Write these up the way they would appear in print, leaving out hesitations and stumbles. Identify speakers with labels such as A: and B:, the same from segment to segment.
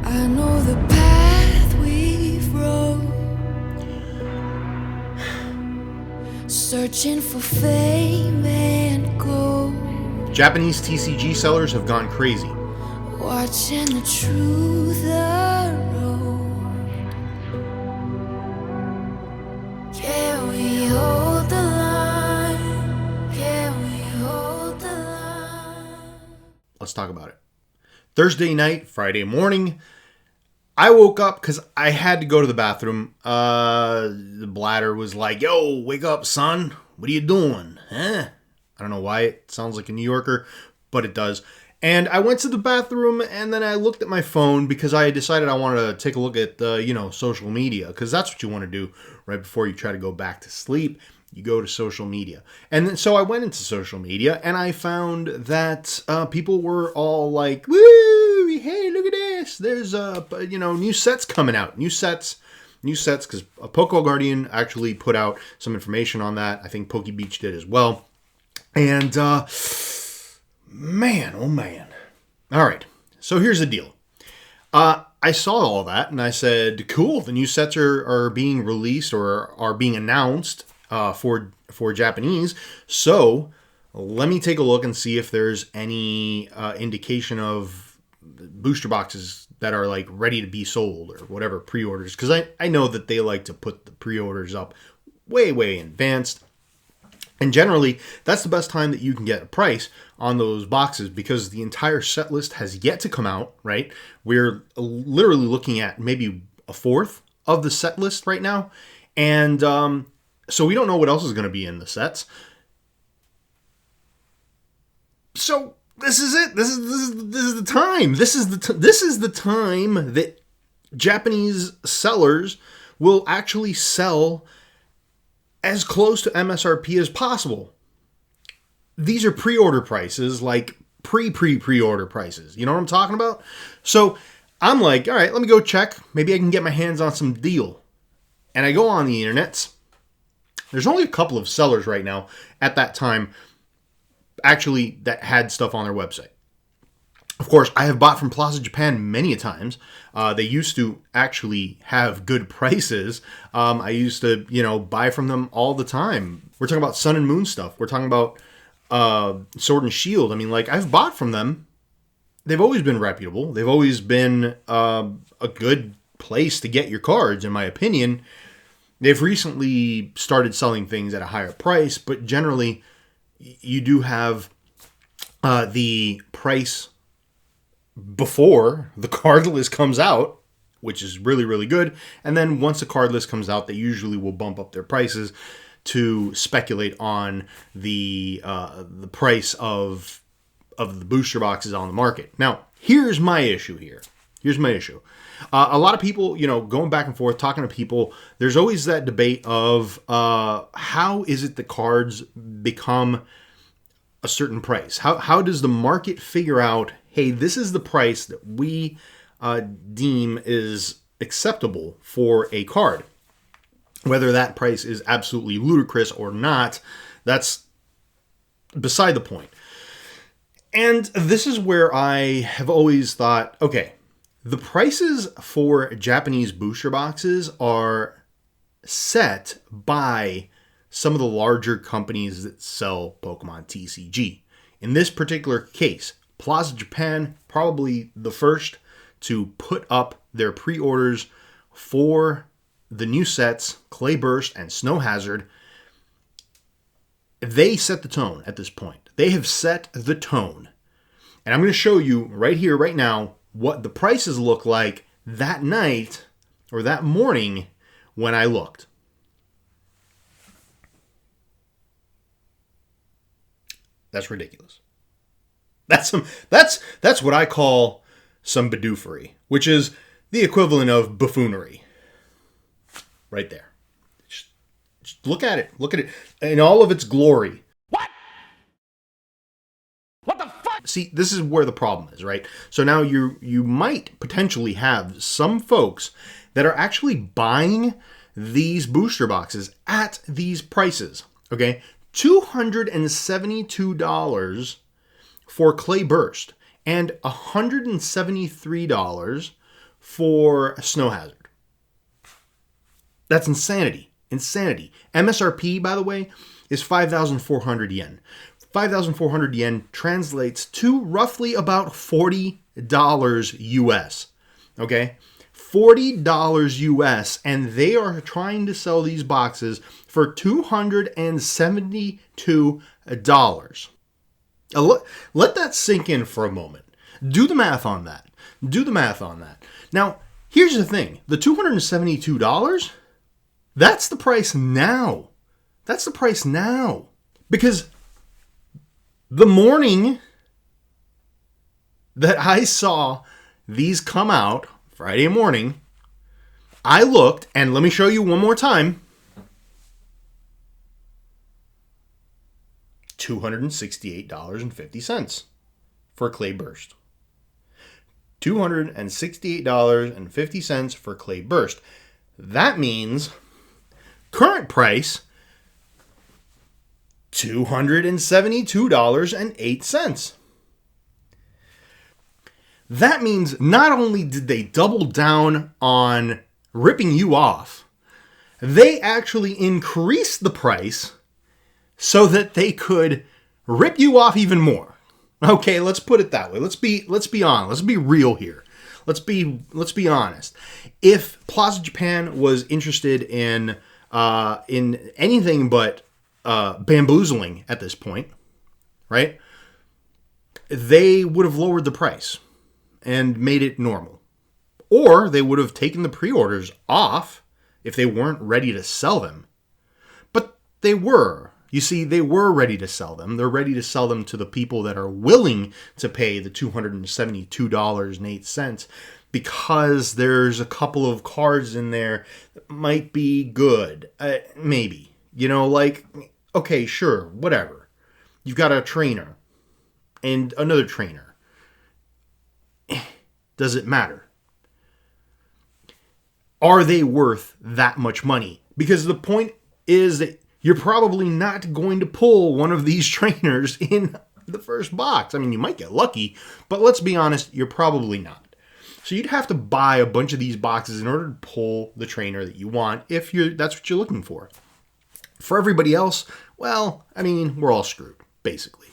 A: I know the path we've rode, searching for fame and gold.
B: Japanese TCG sellers have gone crazy.
A: Watching the truth erode. Can we hold the line? Can we hold the line?
B: Let's talk about it. Thursday night, Friday morning, I woke up because I had to go to the bathroom. The bladder was like, yo, wake up, son. What are you doing? Huh? I don't know why it sounds like a New Yorker, but it does. And I went to the bathroom and then I looked at my phone because I decided I wanted to take a look at the, social media, because that's what you want to do right before you try to go back to sleep. You go to social media. And then, so I went into social media and I found that people were all like, woo, hey, look at this. There's, new sets coming out. New sets, because Poco Guardian actually put out some information on that. I think Poke Beach did as well. And, man, oh man. All right, so here's the deal. I saw all that and I said, cool, the new sets are being released or are being announced for Japanese. So let me take a look and see if there's any indication of booster boxes that are like ready to be sold or whatever, pre-orders. Because I know that they like to put the pre-orders up way, way in advance. And generally, that's the best time that you can get a price on those boxes because the entire set list has yet to come out, right? We're literally looking at maybe a fourth of the set list right now. And so we don't know what else is going to be in the sets. So this is it. This is the time. This is the time that Japanese sellers will actually sell as close to MSRP as possible. These are pre-order prices, like pre-order prices. You know what I'm talking about? So I'm like, all right, let me go check. Maybe I can get my hands on some deal. And I go on the internet. There's only a couple of sellers right now at that time actually that had stuff on their website. Of course, I have bought from Plaza Japan many a times. They used to actually have good prices. I used to, buy from them all the time. We're talking about Sun and Moon stuff. We're talking about Sword and Shield. I mean, like, I've bought from them. They've always been reputable. They've always been a good place to get your cards, in my opinion. They've recently started selling things at a higher price, but generally, you do have the price before the card list comes out, which is really, really good. And then once the card list comes out, they usually will bump up their prices to speculate on the price of the booster boxes on the market. Now, here's my issue here. A lot of people, going back and forth, talking to people, there's always that debate of how is it the cards become a certain price? How does the market figure out, hey, this is the price that we deem is acceptable for a card? Whether that price is absolutely ludicrous or not, that's beside the point. And this is where I have always thought, okay, the prices for Japanese booster boxes are set by some of the larger companies that sell Pokemon TCG. In this particular case, Plaza Japan, probably the first to put up their pre-orders for the new sets, Clay Burst and Snow Hazard. They set the tone at this point. They have set the tone. And I'm going to show you right here, right now, what the prices look like that night or that morning when I looked. That's ridiculous. That's what I call some badoofery, which is the equivalent of buffoonery. Right there. Just look at it. Look at it in all of its glory.
C: What the fuck?
B: See, this is where the problem is, right? So now you might potentially have some folks that are actually buying these booster boxes at these prices. Okay, $272 for Clay Burst and $173 for Snow Hazard. That's insanity. Insanity. MSRP, by the way, is 5,400 yen. 5,400 yen translates to roughly about $40 US. Okay? $40 US, and they are trying to sell these boxes for $272. Let that sink in for a moment. Do the math on that. Do the math on that. Now, here's the thing. The $272, that's the price now. That's the price now. Because the morning that I saw these come out, Friday morning, I looked, and let me show you one more time. $268.50 for Clay Burst. $268.50 for Clay Burst. That means current price $272.08. That means not only did they double down on ripping you off, they actually increased the price so that they could rip you off even more. Okay, let's put it that way. Let's be honest. Let's be real here. Let's be honest. If Plaza Japan was interested in anything but bamboozling at this point, right? They would have lowered the price and made it normal. Or they would have taken the pre-orders off if they weren't ready to sell them. But they were. You see, they were ready to sell them. They're ready to sell them to the people that are willing to pay the $272.08 because there's a couple of cards in there that might be good. Maybe. You know, like, okay, sure, whatever. You've got a trainer and another trainer. Does it matter? Are they worth that much money? Because the point is that you're probably not going to pull one of these trainers in the first box. I mean, you might get lucky, but let's be honest, you're probably not. So you'd have to buy a bunch of these boxes in order to pull the trainer that you want if that's what you're looking for. For everybody else, well, I mean, we're all screwed, basically.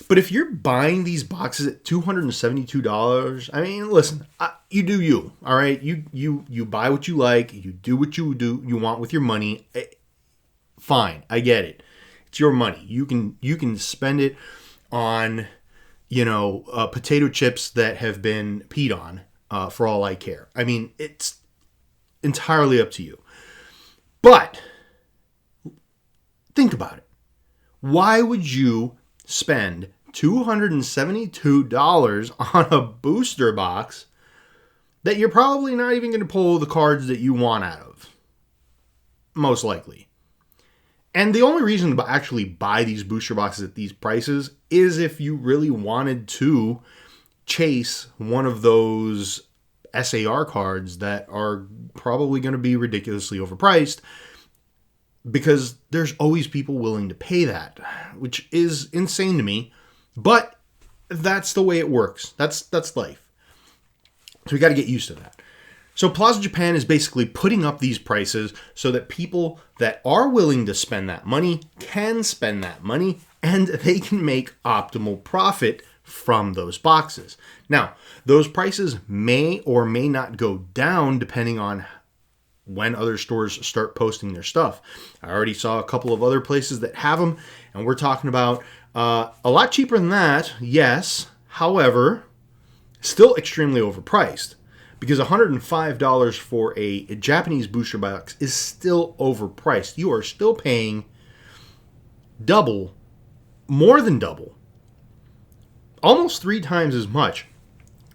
B: But if you're buying these boxes at $272, I mean, listen, you do you, all right? You buy what you like, you do what you want with your money. Fine, I get it. It's your money. You can spend it on, potato chips that have been peed on, for all I care. I mean, it's entirely up to you. But think about it. Why would you spend $272 on a booster box that you're probably not even going to pull the cards that you want out of? Most likely. And the only reason to actually buy these booster boxes at these prices is if you really wanted to chase one of those SAR cards that are probably going to be ridiculously overpriced, because there's always people willing to pay that, which is insane to me, but that's the way it works. That's life. So we got to get used to that. So Plaza Japan is basically putting up these prices so that people that are willing to spend that money can spend that money and they can make optimal profit from those boxes. Now, those prices may or may not go down depending on when other stores start posting their stuff. I already saw a couple of other places that have them, and we're talking about a lot cheaper than that, yes. However, still extremely overpriced, because $105 for a Japanese booster box is still overpriced. You are still paying double, more than double, almost 3 times as much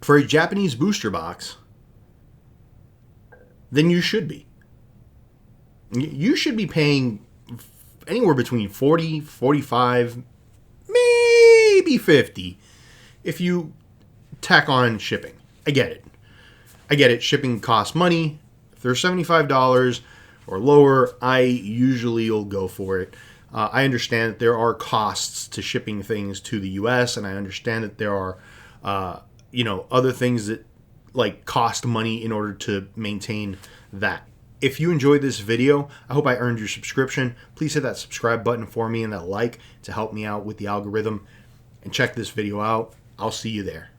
B: for a Japanese booster box than you should be. You should be paying anywhere between 40, 45, maybe 50 if you tack on shipping. I get it. Shipping costs money. If they're $75 or lower, I usually will go for it. I understand that there are costs to shipping things to the U.S., and I understand that there are, other things that like cost money in order to maintain that. If you enjoyed this video, I hope I earned your subscription. Please hit that subscribe button for me and that like to help me out with the algorithm. And check this video out. I'll see you there.